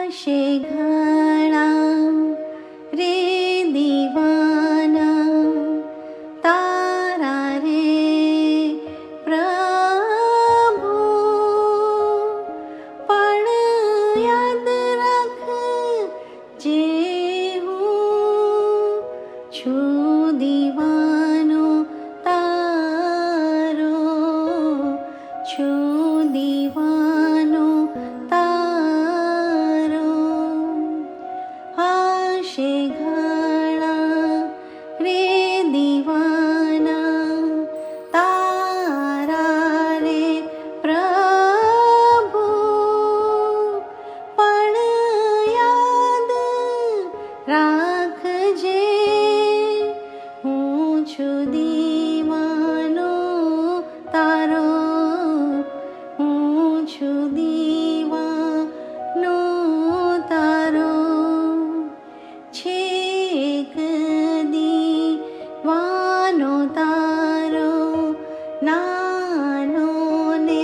હશે ઘણા રે દીવાના તારા રે પ્રભુ, પણ યાદ રાખજે હું છું દીવાનો તારો, છું દીવાનો તારો. હશે ઘણા રે દીવાના તારા રે પ્રભુ, પણ યાદ રાખજે હું છું દીવાનો તારો, હું છું દીવાનો તારો. છેક દીવાનો તારો નાનો ને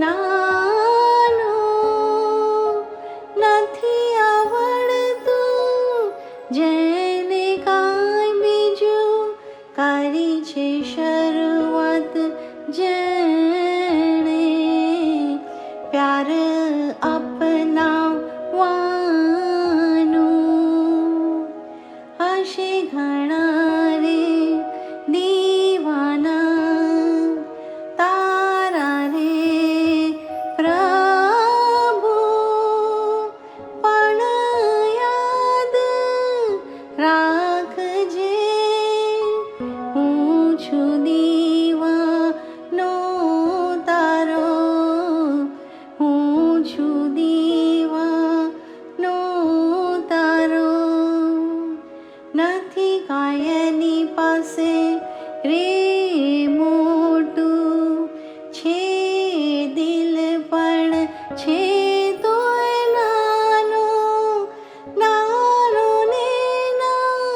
નાનો, નથી આવડતું જેને કાંઈ બીજું, કરી છે શરૂઆત જેણે પ્યાર અપનાવવાનું. હશે ઘણા રે દીવાના તારા રે પ્રભુ, પણ યાદ રાખજે હું છું દીવાનો તારો, હું છું દીવાનો તારો. નથી કાયની પાસે રે મોટું, છે દિલ પણ છે તોય નાનો, નાનો ને નાનો,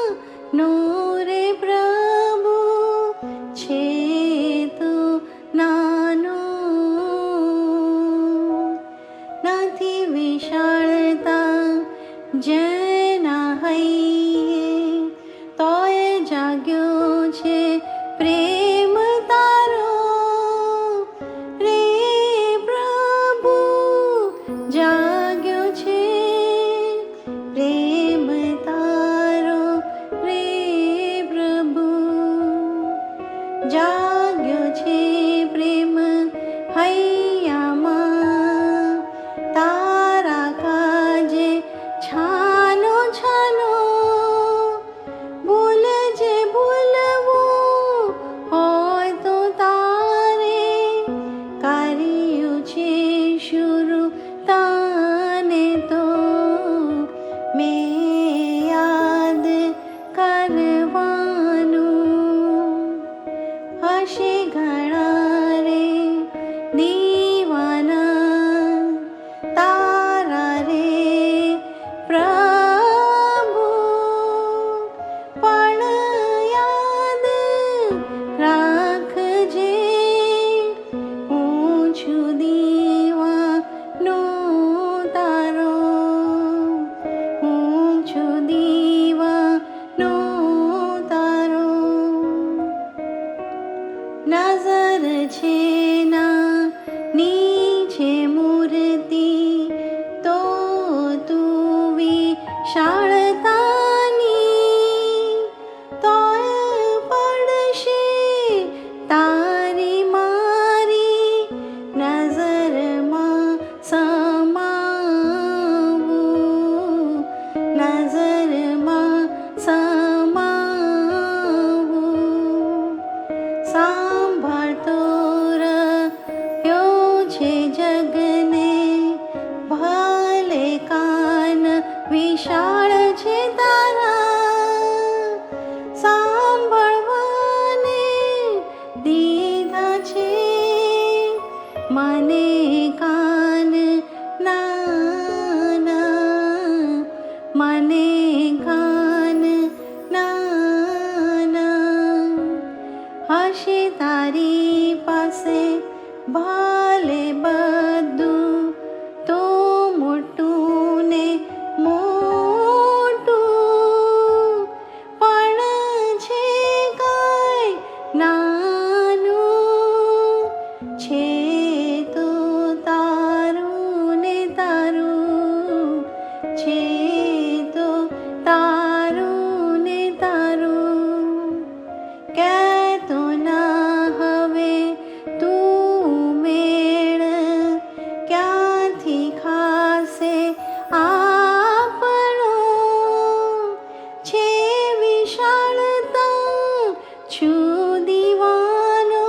છું દીવાનો,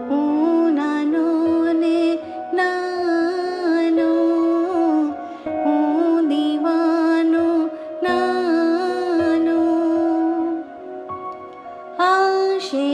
હું નાનો ને નાનો, હું દીવાનો નાનો. આશે